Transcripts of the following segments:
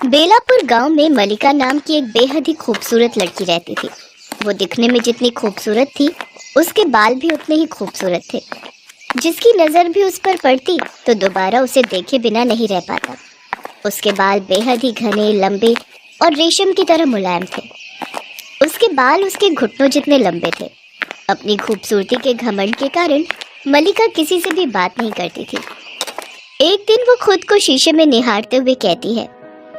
बेलापुर गांव में मलिका नाम की एक बेहद ही खूबसूरत लड़की रहती थी। वो दिखने में जितनी खूबसूरत थी, उसके बाल भी उतने ही खूबसूरत थे। जिसकी नजर भी उस पर पड़ती तो दोबारा उसे देखे बिना नहीं रह पाता। उसके बाल बेहद ही घने, लंबे और रेशम की तरह मुलायम थे। उसके बाल उसके घुटनों जितने लंबे थे। अपनी खूबसूरती के घमंड के कारण मलिका किसी से भी बात नहीं करती थी। एक दिन वो खुद को शीशे में निहारते हुए कहती है,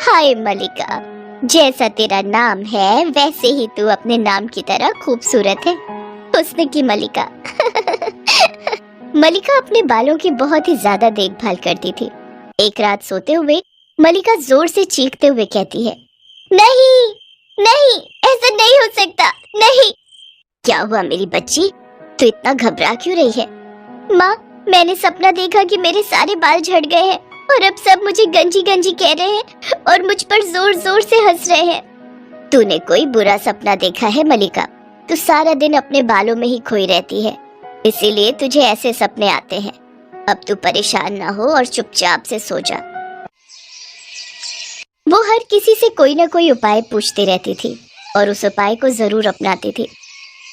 हाय मलिका, जैसा तेरा नाम है वैसे ही तू अपने नाम की तरह खूबसूरत है। उसने की मलिका। मलिका अपने बालों की बहुत ही ज्यादा देखभाल करती थी। एक रात सोते हुए मलिका जोर से चीखते हुए कहती है, नहीं नहीं, ऐसा नहीं हो सकता, नहीं। क्या हुआ मेरी बच्ची, तू इतना घबरा क्यों रही है? माँ, मैंने सपना देखा कि मेरे सारे बाल झड़ गए हैं और अब सब मुझे गंजी गंजी कह रहे हैं और मुझ पर जोर जोर से हंस रहे हैं। तूने कोई बुरा सपना देखा है मलिका? तू सारा दिन अपने बालों में ही खोई रहती है, इसीलिए तुझे ऐसे सपने आते हैं। अब तू परेशान ना हो और चुपचाप से सो जा। वो हर किसी से कोई ना कोई उपाय पूछती रहती थी और उस उपाय को जरूर अपनाती थी।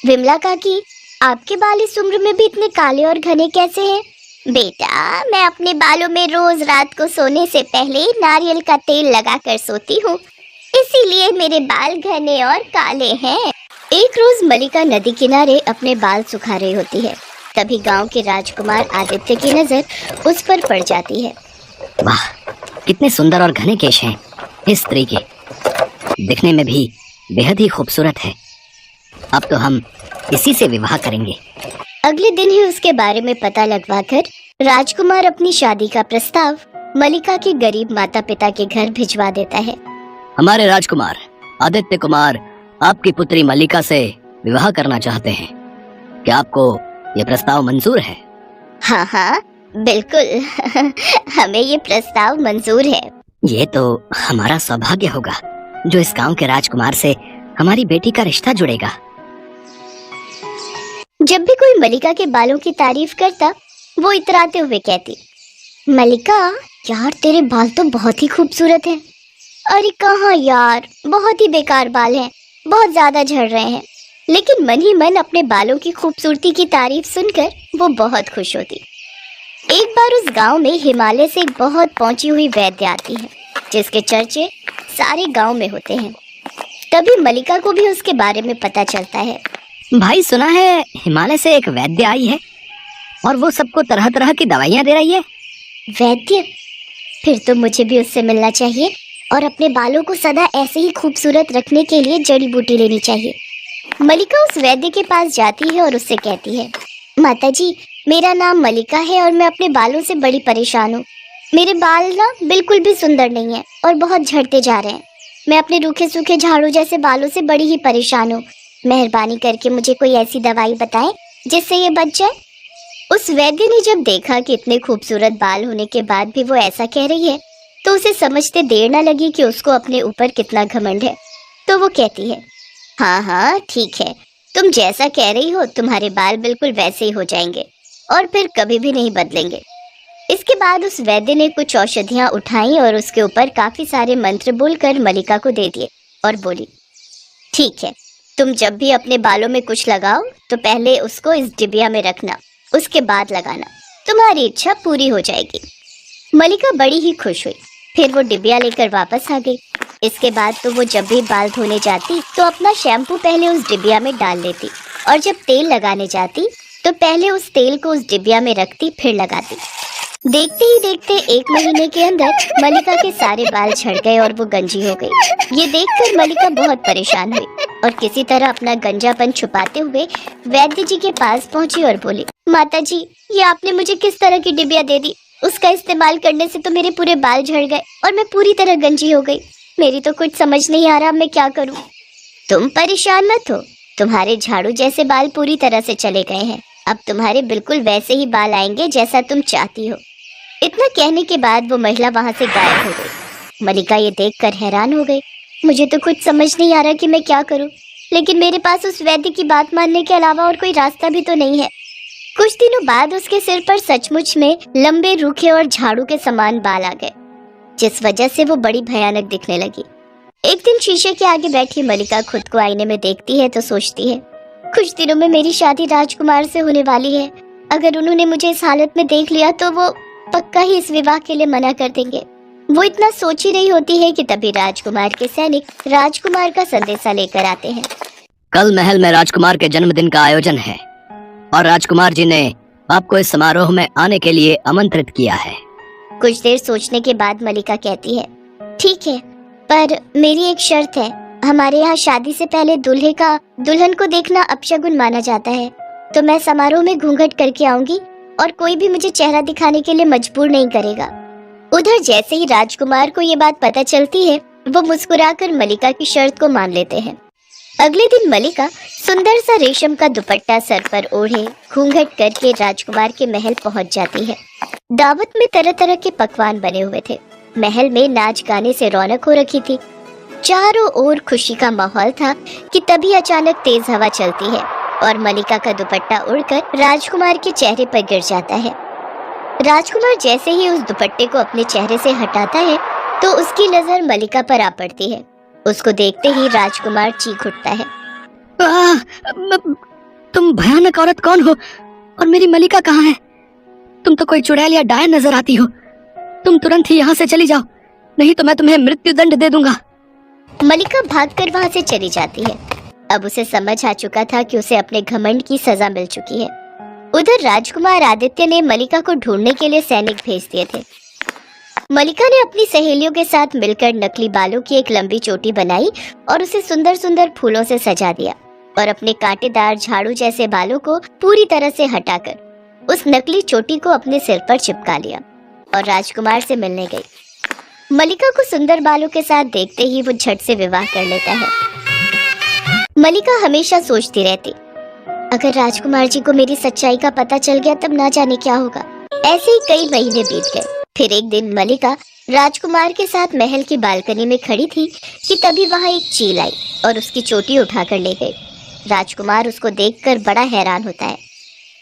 विमला काकी, आपके बाल इस उम्र में भी इतने काले और घने कैसे हैं? बेटा, मैं अपने बालों में रोज रात को सोने से पहले नारियल का तेल लगाकर सोती हूँ, इसीलिए मेरे बाल घने और काले हैं। एक रोज मलिका नदी किनारे अपने बाल सुखा रही होती है। तभी गांव के राजकुमार आदित्य की नजर उस पर पड़ जाती है। वाह, कितने सुंदर और घने केश हैं इस स्त्री के, दिखने में भी बेहद ही खूबसूरत है। अब तो हम इसी से विवाह करेंगे। अगले दिन ही उसके बारे में पता लगवाकर राजकुमार अपनी शादी का प्रस्ताव मलिका के गरीब माता पिता के घर भिजवा देता है। हमारे राजकुमार आदित्य कुमार आपकी पुत्री मलिका से विवाह करना चाहते हैं। क्या आपको ये प्रस्ताव मंजूर है? हाँ हाँ, बिल्कुल। हमें ये प्रस्ताव मंजूर है। ये तो हमारा सौभाग्य होगा जो इस गांव के राजकुमार से हमारी बेटी का रिश्ता जुड़ेगा। जब भी कोई मलिका के बालों की तारीफ करता, वो इतराते हुए कहती, मलिका यार, तेरे बाल तो बहुत ही खूबसूरत हैं। अरे कहाँ यार, बहुत ही बेकार बाल हैं, बहुत ज्यादा झड़ रहे हैं। लेकिन मन ही मन अपने बालों की खूबसूरती की तारीफ सुनकर वो बहुत खुश होती। एक बार उस गांव में हिमालय से एक बहुत पहुंची हुई वैद्य आती है, जिसके चर्चे सारे गांव में होते हैं। तभी मलिका को भी उसके बारे में पता चलता है। भाई, सुना है हिमालय से एक वैद्य आई है और वो सबको तरह तरह की दवाइयाँ दे रही है। वैद्य? फिर तो मुझे भी उससे मिलना चाहिए और अपने बालों को सदा ऐसे ही खूबसूरत रखने के लिए जड़ी बूटी लेनी चाहिए। मलिका उस वैद्य के पास जाती है और उससे कहती है, माताजी, मेरा नाम मलिका है और मैं अपने बालों से बड़ी परेशान हूँ। मेरे बाल ना बिल्कुल भी सुंदर नहीं है और बहुत झड़ते जा रहे हैं। मैं अपने रूखे सूखे झाड़ू जैसे बालों से बड़ी ही परेशान हूँ। मेहरबानी करके मुझे कोई ऐसी दवाई बताएं जिससे ये बच जाए। उस वैद्य ने जब देखा कि इतने खूबसूरत बाल होने के बाद भी वो ऐसा कह रही है, तो उसे समझते देर न लगी कि उसको अपने ऊपर कितना घमंड है। तो वो कहती है, हाँ हाँ ठीक है, तुम जैसा कह रही हो तुम्हारे बाल बिल्कुल वैसे ही हो जाएंगे और फिर कभी भी नहीं बदलेंगे। इसके बाद उस वैद्य ने कुछ औषधियाँ उठाई और उसके ऊपर काफी सारे मंत्र बोलकर मलिका को दे दिए और बोली, ठीक है, तुम जब भी अपने बालों में कुछ लगाओ तो पहले उसको इस डिबिया में रखना, उसके बाद लगाना, तुम्हारी इच्छा पूरी हो जाएगी। मलिका बड़ी ही खुश हुई। फिर वो डिबिया लेकर वापस आ गई। इसके बाद तो वो जब भी बाल धोने जाती तो अपना शैम्पू पहले उस डिबिया में डाल लेती और जब तेल लगाने जाती तो पहले उस तेल को उस डिबिया में रखती, फिर लगाती। देखते ही देखते 1 महीने के अंदर मलिका के सारे बाल झड़ गए और वो गंजी हो गई। ये देखकर मलिका बहुत परेशान हुई और किसी तरह अपना गंजापन छुपाते हुए वैद्य जी के पास पहुंची और बोली, माताजी, ये आपने मुझे किस तरह की डिबिया दे दी? उसका इस्तेमाल करने से तो मेरे पूरे बाल झड़ गए और मैं पूरी तरह गंजी हो गई। मेरी तो कुछ समझ नहीं आ रहा मैं क्या करूं। तुम परेशान मत हो, तुम्हारे झाड़ू जैसे बाल पूरी तरह से चले गए हैं। अब तुम्हारे बिल्कुल वैसे ही बाल आएंगे जैसा तुम चाहती हो। इतना कहने के बाद वो महिला वहां से गायब हो गई। मलिका ये देखकर हैरान हो गई। मुझे तो कुछ समझ नहीं आ रहा कि मैं क्या करूं, लेकिन मेरे पास उस वैद्य की बात मानने के अलावा और कोई रास्ता भी तो नहीं है। कुछ दिनों बाद उसके सिर पर सचमुच में लंबे, रूखे और झाड़ू के समान बाल आ गए। जिस वजह से वो बड़ी भयानक दिखने लगी। एक दिन शीशे के आगे बैठी मलिका खुद को आईने में देखती है तो सोचती है, कुछ दिनों में मेरी शादी राजकुमार से होने वाली है। अगर उन्होंने मुझे इस हालत में देख लिया तो वो पक्का ही इस विवाह के लिए मना कर देंगे। वो इतना सोच ही रही होती है कि तभी राजकुमार के सैनिक राजकुमार का संदेशा लेकर आते हैं। कल महल में राजकुमार के जन्मदिन का आयोजन है और राजकुमार जी ने आपको इस समारोह में आने के लिए आमंत्रित किया है। कुछ देर सोचने के बाद मलिका कहती है, ठीक है, पर मेरी एक शर्त है। हमारे यहाँ शादी से पहले दुल्हन को देखना अपशगुन माना जाता है, तो मैं समारोह में घूंघट करके आऊंगी और कोई भी मुझे चेहरा दिखाने के लिए मजबूर नहीं करेगा। उधर जैसे ही राजकुमार को ये बात पता चलती है, वो मुस्कुराकर मलिका की शर्त को मान लेते हैं। अगले दिन मलिका सुंदर सा रेशम का दुपट्टा सर पर ओढ़े घूंघट करके राजकुमार के महल पहुंच जाती है। दावत में तरह तरह के पकवान बने हुए थे। महल में नाच गाने से रौनक हो रखी थी। चारों ओर खुशी का माहौल था कि तभी अचानक तेज हवा चलती है और मलिका का दुपट्टा उड़कर राजकुमार के चेहरे पर गिर जाता है। राजकुमार जैसे ही उस दुपट्टे को अपने चेहरे से हटाता है तो उसकी नजर मलिका पर आ पड़ती है। उसको देखते ही राजकुमार चीख उठता है, तुम भयानक औरत कौन हो और मेरी मलिका कहाँ है? तुम तो कोई चुड़ैल या डायन नजर आती हो। तुम तुरंत ही यहाँ से चली जाओ, नहीं तो मैं तुम्हें मृत्यु दंड दे दूंगा। मलिका भागकर वहाँ से चली जाती है। अब उसे समझ आ चुका था कि उसे अपने घमंड की सजा मिल चुकी है। उधर राजकुमार आदित्य ने मलिका को ढूंढने के लिए सैनिक भेज दिए थे। मलिका ने अपनी सहेलियों के साथ मिलकर नकली बालों की एक लंबी चोटी बनाई और उसे सुंदर सुंदर फूलों से सजा दिया और अपने कांटेदार झाड़ू जैसे बालों को पूरी तरह से हटाकर उस नकली चोटी को अपने सिर पर चिपका लिया और राजकुमार से मिलने गई। मलिका को सुंदर बालों के साथ देखते ही वो झट से विवाह कर लेता है। मलिका हमेशा सोचती रहती, अगर राजकुमार जी को मेरी सच्चाई का पता चल गया तब ना जाने क्या होगा। ऐसे ही कई महीने बीत गए। फिर एक दिन मलिका राजकुमार के साथ महल की बालकनी में खड़ी थी कि तभी वहाँ एक चील आई और उसकी चोटी उठाकर ले गई। राजकुमार उसको देखकर बड़ा हैरान होता है।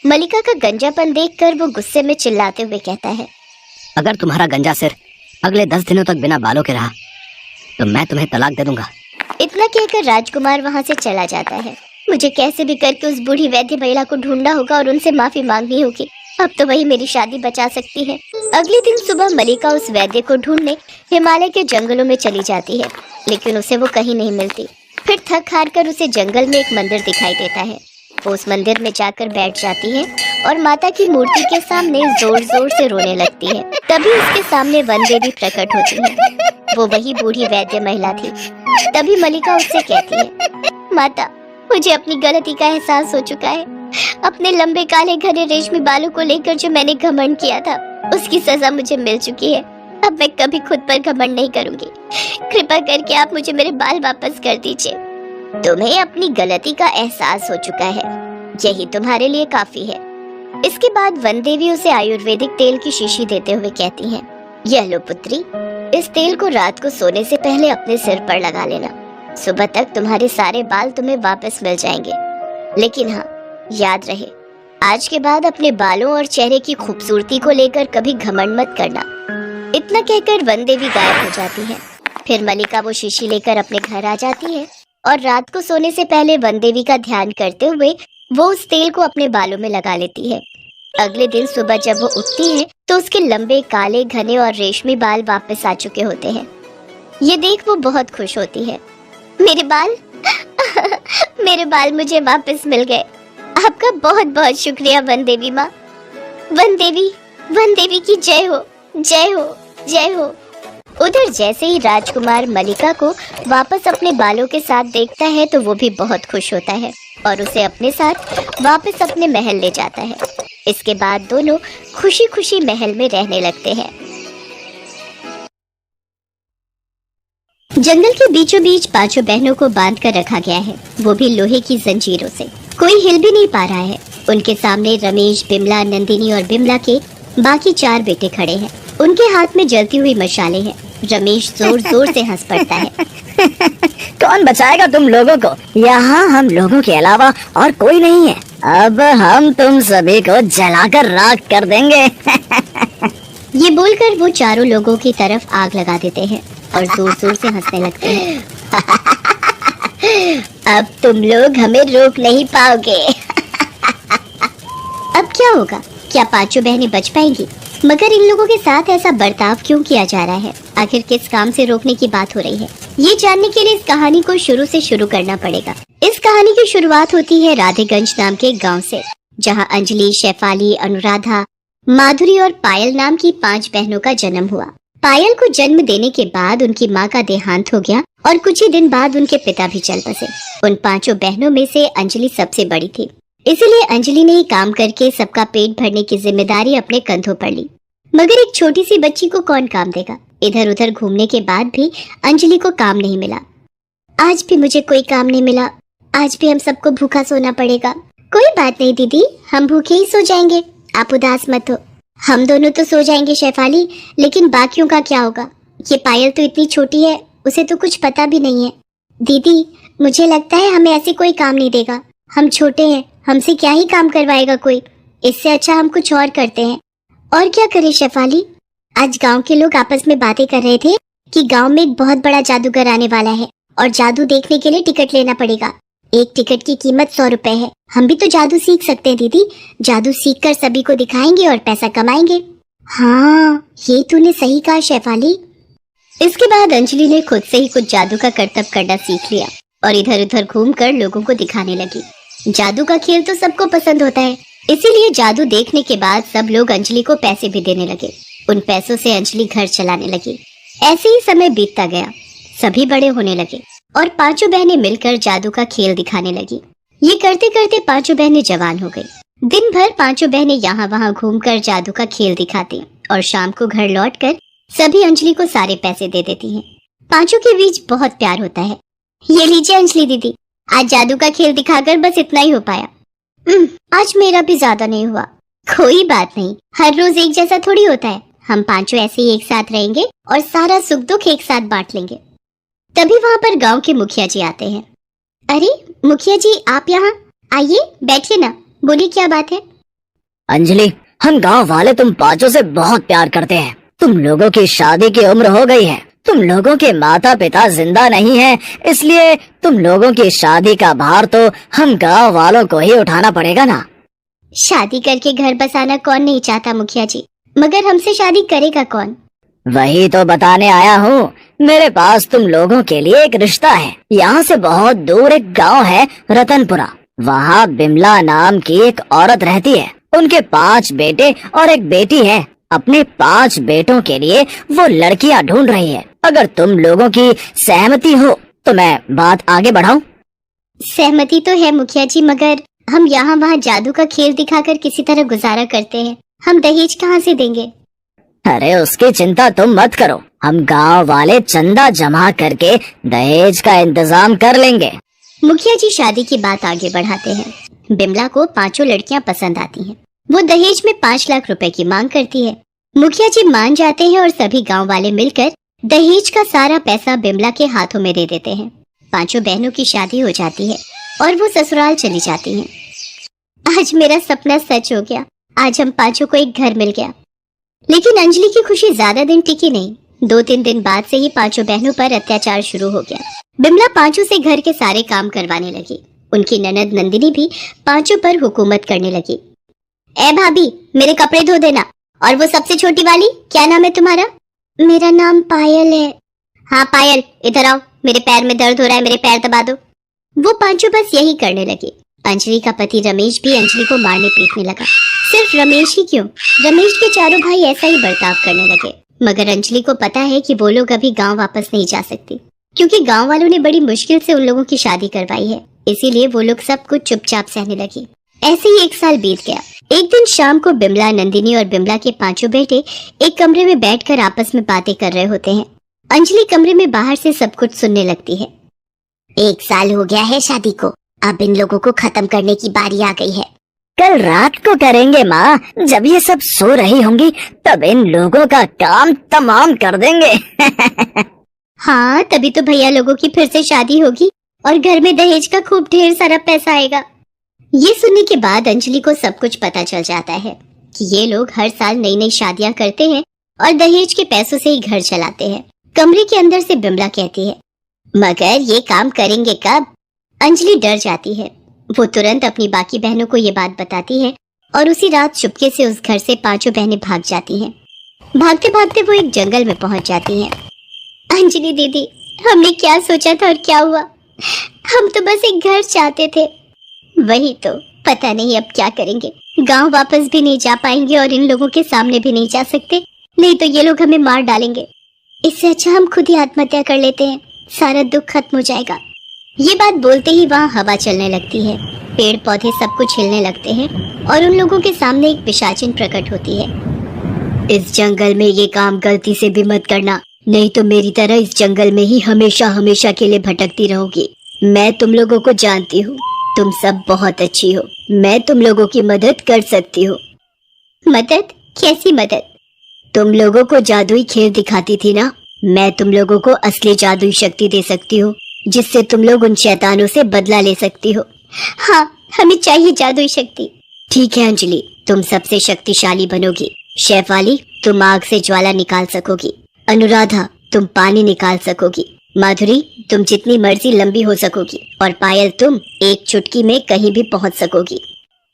मलिका का गंजापन देखकर वो गुस्से में चिल्लाते हुए कहता है, अगर तुम्हारा गंजा सिर अगले 10 दिनों तक बिना बालों के रहा तो मैं तुम्हें तलाक दे दूंगा। इतना कहकर राजकुमार वहाँ से चला जाता है। मुझे कैसे भी करके उस बूढ़ी वैद्य महिला को ढूंढना होगा और उनसे माफी मांगनी होगी। अब तो वही मेरी शादी बचा सकती है। अगले दिन सुबह मलिका उस वैद्य को ढूंढने हिमालय के जंगलों में चली जाती है, लेकिन उसे वो कहीं नहीं मिलती। फिर थक हार कर उसे जंगल में एक मंदिर दिखाई देता है। वो उस मंदिर में जाकर बैठ जाती है और माता की मूर्ति के सामने जोर जोर से रोने लगती है। तभी उसके सामने वन देवी प्रकट होती है। वो वही बूढ़ी वैद्य महिला थी। तभी मलिका उससे कहती है, माता, मुझे अपनी गलती का एहसास हो चुका है। अपने लंबे काले घने रेशमी बालों को लेकर जो मैंने घमंड किया था, उसकी सजा मुझे मिल चुकी है। अब मैं कभी खुद पर घमंड नहीं करूंगी। कृपा करके आप मुझे मेरे बाल वापस कर दीजिए। तुम्हें अपनी गलती का एहसास हो चुका है, यही तुम्हारे लिए काफी है। इसके बाद वन देवी उसे आयुर्वेदिक तेल की शीशी देते हुए कहती हैं, यह लो पुत्री, इस तेल को रात को सोने से पहले अपने सिर पर लगा लेना। सुबह तक तुम्हारे सारे बाल तुम्हें वापस मिल जाएंगे। लेकिन हाँ, याद रहे, आज के बाद अपने बालों और चेहरे की खूबसूरती को लेकर कभी घमंड मत करना। इतना कहकर वन देवी गायब हो जाती है। फिर मलिका वो शीशी लेकर अपने घर आ जाती है और रात को सोने से पहले वन देवी का ध्यान करते हुए वो उस तेल को अपने बालों में लगा लेती है। अगले दिन सुबह जब वो उठती है तो उसके लंबे काले घने और रेशमी बाल वापस आ चुके होते हैं। ये देख वो बहुत खुश होती है। मेरे बाल मेरे बाल मुझे वापस मिल गए। आपका बहुत बहुत शुक्रिया वन देवी माँ। वन देवी की जय हो, जय हो, जय हो। उधर जैसे ही राजकुमार मलिका को वापस अपने बालों के साथ देखता है तो वो भी बहुत खुश होता है और उसे अपने साथ वापस अपने महल ले जाता है। इसके बाद दोनों खुशी खुशी महल में रहने लगते हैं। जंगल के बीचों बीच 5 बहनों को बांध कर रखा गया है, वो भी लोहे की जंजीरों से। कोई हिल भी नहीं पा रहा है। उनके सामने रमेश, बिमला, नंदिनी और बिमला के बाकी 4 बेटे खड़े हैं। उनके हाथ में जलती हुई मशालें हैं। रमेश जोर जोर से हंस पड़ता है। कौन बचाएगा तुम लोगों को? यहाँ हम लोगों के अलावा और कोई नहीं है। अब हम तुम सभी को जलाकर राख कर देंगे। ये बोलकर वो चारों लोगों की तरफ आग लगा देते हैं और जोर जोर से हंसने लगते हैं। अब तुम लोग हमें रोक नहीं पाओगे। अब क्या होगा? क्या पांचों बहनें बच पाएंगी? मगर इन लोगों के साथ ऐसा बर्ताव क्यों किया जा रहा है? आखिर किस काम से रोकने की बात हो रही है? ये जानने के लिए इस कहानी को शुरू से शुरू करना पड़ेगा। इस कहानी की शुरुआत होती है राधेगंज नाम के गांव से, जहां अंजलि, शेफाली, अनुराधा, माधुरी और पायल नाम की 5 बहनों का जन्म हुआ। पायल को जन्म देने के बाद उनकी माँ का देहांत हो गया और कुछ ही दिन बाद उनके पिता भी चल बसे। उन 5 बहनों में से अंजलि सबसे बड़ी थी, इसीलिए अंजलि ने ही काम करके सबका पेट भरने की जिम्मेदारी अपने कंधों पर ली। मगर एक छोटी सी बच्ची को कौन काम देगा? इधर उधर घूमने के बाद भी अंजलि को काम नहीं मिला। आज भी मुझे कोई काम नहीं मिला, आज भी हम सबको भूखा सोना पड़ेगा। कोई बात नहीं दीदी, हम भूखे ही सो जाएंगे, आप उदास मत हो। हम दोनों तो सो जाएंगे शेफाली, लेकिन बाकियों का क्या होगा? ये पायल तो इतनी छोटी है, उसे तो कुछ पता भी नहीं है। दीदी, मुझे लगता है हमें ऐसे कोई काम नहीं देगा, हम छोटे हैं, हमसे क्या ही काम करवाएगा कोई। इससे अच्छा हम कुछ और करते हैं। और क्या करें शेफाली? आज गांव के लोग आपस में बातें कर रहे थे कि गांव में एक बहुत बड़ा जादूगर आने वाला है और जादू देखने के लिए टिकट लेना पड़ेगा। एक टिकट की कीमत 100 रुपए है। हम भी तो जादू सीख सकते हैं दीदी, जादू सीखकर सभी को दिखाएंगे और पैसा कमाएंगे। हाँ, ये तूने सही कहा शेफाली। इसके बाद अंजलि ने खुद से ही कुछ जादू का करतब करना सीख लिया और इधर उधर घूमकर लोगों को दिखाने लगी। जादू का खेल तो सबको पसंद होता है, इसीलिए जादू देखने के बाद सब लोग अंजलि को पैसे भी देने लगे। उन पैसों से अंजलि घर चलाने लगी। ऐसे ही समय बीतता गया, सभी बड़े होने लगे और 5 बहनें मिलकर जादू का खेल दिखाने लगी। ये करते करते 5 बहनें जवान हो गई। दिन भर 5 बहनें यहाँ वहाँ घूमकर जादू का खेल दिखाती और शाम को घर लौटकर सभी अंजलि को सारे पैसे दे देती हैं। 5 के बीच बहुत प्यार होता है। ये लीजिए अंजलि दीदी, आज जादू का खेल दिखाकर बस इतना ही हो पाया। आज मेरा भी ज्यादा नहीं हुआ। कोई बात नहीं, हर रोज एक जैसा थोड़ी होता है। हम 5 ऐसे ही एक साथ रहेंगे और सारा सुख दुख एक साथ बांट लेंगे। तभी वहाँ पर गांव के मुखिया जी आते हैं। अरे मुखिया जी, आप यहाँ आइए, बैठिए ना, बोलिए क्या बात है? अंजलि, हम गांव वाले तुम 5 से बहुत प्यार करते हैं। तुम लोगों की शादी की उम्र हो गई है, तुम लोगों के माता पिता जिंदा नहीं हैं, इसलिए तुम लोगों की शादी का भार तो हम गांव वालों को ही उठाना पड़ेगा ना। शादी करके घर बसाना कौन नहीं चाहता मुखिया जी, मगर हमसे शादी करेगा कौन? वही तो बताने आया हूँ। मेरे पास तुम लोगों के लिए एक रिश्ता है। यहाँ से बहुत दूर एक गांव है रतनपुरा, वहाँ बिमला नाम की एक औरत रहती है। उनके 5 बेटे और एक बेटी है। अपने 5 बेटों के लिए वो लड़कियाँ ढूंढ रही है। अगर तुम लोगों की सहमति हो तो मैं बात आगे बढ़ाऊं। सहमति तो है मुखिया जी, मगर हम यहाँ वहाँ जादू का खेल दिखाकर किसी तरह गुजारा करते हैं। हम दहेज कहाँ से देंगे? अरे उसकी चिंता तुम मत करो, हम गांव वाले चंदा जमा करके दहेज का इंतजाम कर लेंगे। मुखिया जी शादी की बात आगे बढ़ाते हैं। बिमला को 5 लड़कियां पसंद आती हैं। वो दहेज में 5 लाख रुपए की मांग करती है। मुखिया जी मान जाते हैं और सभी गांव वाले मिलकर दहेज का सारा पैसा बिमला के हाथों में दे देते हैं। 5 बहनों की शादी हो जाती है और वो ससुराल चली जाती हैं। आज मेरा सपना सच हो गया, आज हम 5 को एक घर मिल गया। लेकिन अंजलि की खुशी ज्यादा दिन टिकी नहीं। 2-3 दिन बाद से ही 5 बहनों पर अत्याचार शुरू हो गया। बिमला 5 से घर के सारे काम करवाने लगी। उनकी ननद नंदिनी भी 5 पर हुकूमत करने लगी। ए भाभी, मेरे कपड़े धो देना। और वो सबसे छोटी वाली, क्या नाम है तुम्हारा? मेरा नाम पायल है। हाँ पायल, इधर आओ, मेरे पैर में दर्द हो रहा है, मेरे पैर दबा दो। वो 5 बस यही करने लगी। अंजलि का पति रमेश भी अंजलि को मारने पीटने लगा। सिर्फ रमेश ही क्यों, रमेश के चारों भाई ऐसा ही बर्ताव करने लगे। मगर अंजलि को पता है कि वो लोग अभी गांव वापस नहीं जा सकती, क्योंकि गांव वालों ने बड़ी मुश्किल से उन लोगों की शादी करवाई है। इसीलिए वो लोग सब कुछ चुपचाप सहने लगी। ऐसे ही 1 साल बीत गया। एक दिन शाम को बिमला, नंदिनी और बिमला के 5 बेटे एक कमरे में बैठकर आपस में बातें कर रहे होते हैं। अंजलि कमरे में बाहर से सब कुछ सुनने लगती है। 1 साल हो गया है शादी को, अब इन लोगों को खत्म करने की बारी आ गई है। कल रात को करेंगे माँ, जब ये सब सो रही होंगी तब इन लोगों का काम तमाम कर देंगे। हाँ, तभी तो भैया लोगों की फिर से शादी होगी और घर में दहेज का खूब ढेर सारा पैसा आएगा। ये सुनने के बाद अंजलि को सब कुछ पता चल जाता है कि ये लोग हर साल नई नई शादियां करते हैं और दहेज के पैसों से ही घर चलाते हैं। कमरे के अंदर से बिमला कहती है, मगर ये काम करेंगे कब? अंजलि डर जाती है। वो तुरंत अपनी बाकी बहनों को ये बात बताती है और उसी रात चुपके से उस घर से पांचों बहनें भाग जाती हैं। भागते भागते वो एक जंगल में पहुंच जाती हैं। अंजलि दीदी, हमने क्या सोचा था और क्या हुआ? हम तो बस एक घर चाहते थे। वही तो, पता नहीं अब क्या करेंगे। गांव वापस भी नहीं जा पाएंगे और इन लोगों के सामने भी नहीं जा सकते, नहीं तो ये लोग हमें मार डालेंगे। इससे अच्छा हम खुद ही आत्महत्या कर लेते हैं, सारा दुख खत्म हो जाएगा। ये बात बोलते ही वहाँ हवा चलने लगती है, पेड़ पौधे सब कुछ हिलने लगते हैं और उन लोगों के सामने एक पिशाचिन प्रकट होती है। इस जंगल में ये काम गलती से भी मत करना, नहीं तो मेरी तरह इस जंगल में ही हमेशा हमेशा के लिए भटकती रहोगी। मैं तुम लोगों को जानती हूँ, तुम सब बहुत अच्छी हो, मैं तुम लोगों की मदद कर सकती हूँ। मदद? कैसी मदद? तुम लोगों को जादुई खेल दिखाती थी ना, मैं तुम लोगों को असली जादुई शक्ति दे सकती हूँ, जिससे तुम लोग उन शैतानों से बदला ले सकती हो। हाँ, हमें चाहिए जादुई शक्ति। ठीक है अंजलि, तुम सबसे शक्तिशाली बनोगी। शेफाली, तुम आग से ज्वाला निकाल सकोगी। अनुराधा, तुम पानी निकाल सकोगी। माधुरी, तुम जितनी मर्जी लंबी हो सकोगी। और पायल, तुम एक चुटकी में कहीं भी पहुंच सकोगी।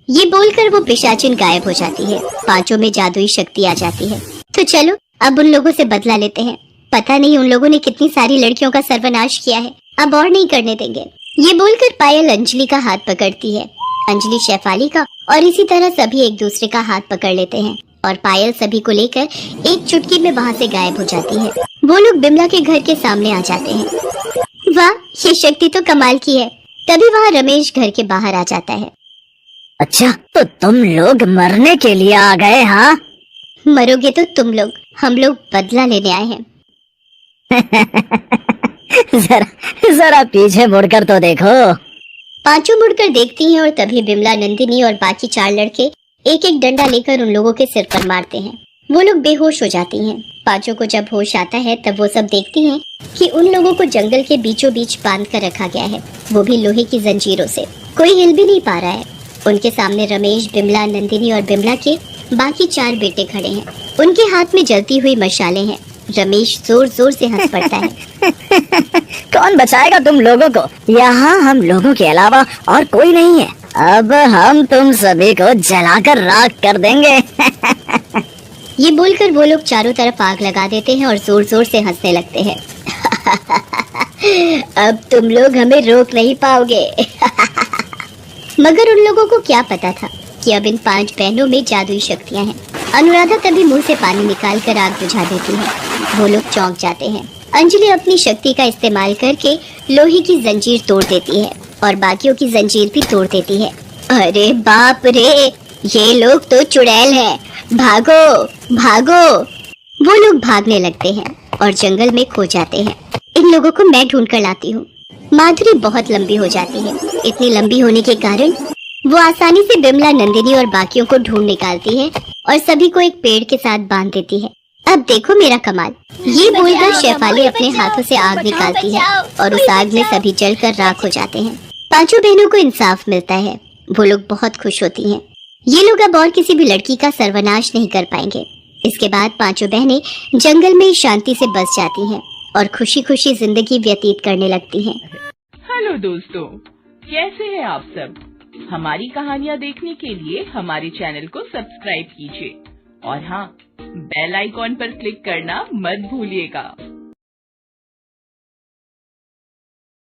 ये बोलकर वो पिशाचिन गायब हो जाती है। पांचों में जादुई शक्ति आ जाती है। तो चलो अब उन लोगों से बदला लेते हैं। पता नहीं उन लोगों ने कितनी सारी लड़कियों का सर्वनाश किया है, अब और नहीं करने देंगे। ये बोलकर पायल अंजलि का हाथ पकड़ती है, अंजलि शेफाली का, और इसी तरह सभी एक दूसरे का हाथ पकड़ लेते हैं और पायल सभी को लेकर एक चुटकी में वहाँ से गायब हो जाती है। वो लोग बिमला के घर के सामने आ जाते हैं। वाह, ये शक्ति तो कमाल की है। तभी वहाँ रमेश घर के बाहर आ जाता है। अच्छा, तो तुम लोग मरने के लिए आ गए? हाँ, मरोगे तो तुम लोग, हम लोग बदला लेने आए हैं। जरा जरा पीछे मुड़कर तो देखो। पांचों मुड़कर देखती हैं और तभी बिमला, नंदिनी और बाकी चार लड़के एक एक डंडा लेकर उन लोगों के सिर पर मारते हैं। वो लोग बेहोश हो जाती हैं। पांचों को जब होश आता है तब वो सब देखती हैं कि उन लोगों को जंगल के बीचों बीच बांध कर रखा गया है, वो भी लोहे की जंजीरों से। कोई हिल भी नहीं पा रहा है। उनके सामने रमेश, बिमला, नंदिनी और बिमला के बाकी चार बेटे खड़े हैं। उनके हाथ में जलती हुई मशालें हैं। रमेश जोर जोर से हंस पड़ता है। कौन बचाएगा तुम लोगों को? यहाँ हम लोगों के अलावा और कोई नहीं है। अब हम तुम सभी को जलाकर राख कर देंगे। ये बोलकर वो लोग चारों तरफ आग लगा देते हैं और जोर जोर से हंसने लगते हैं। अब तुम लोग हमें रोक नहीं पाओगे। मगर उन लोगों को क्या पता था कि अब इन पांच बहनों में जादुई शक्तियां हैं। अनुराधा तभी मुंह से पानी निकालकर आग बुझा देती है। वो लोग चौंक जाते हैं। अंजलि अपनी शक्ति का इस्तेमाल करके लोहे की जंजीर तोड़ देती है और बाकियों की जंजीर भी तोड़ देती है। अरे बाप रे, ये लोग तो चुड़ैल हैं, भागो भागो। वो लोग भागने लगते हैं और जंगल में खो जाते हैं। इन लोगों को मैं ढूंढ कर लाती हूँ। माधुरी बहुत लंबी हो जाती है। इतनी लंबी होने के कारण वो आसानी से बिमला, नंदिनी और बाकियों को ढूंढ निकालती है और सभी को एक पेड़ के साथ बांध देती है। अब देखो मेरा कमाल। ये बोलकर शेफाली अपने हाथों से आग निकालती है और उस आग में सभी जलकर राख हो जाते हैं। पांचों बहनों को इंसाफ मिलता है। वो लोग बहुत खुश होती हैं। ये लोग अब और किसी भी लड़की का सर्वनाश नहीं कर पाएंगे। इसके बाद पांचों बहनें जंगल में शांति से बस जाती हैं और खुशी खुशी जिंदगी व्यतीत करने लगती हैं। हेलो दोस्तों, कैसे हैं आप सब? हमारी कहानियाँ देखने के लिए हमारे चैनल को सब्सक्राइब कीजिए और हाँ, बेल आइकॉन पर क्लिक करना मत भूलिएगा।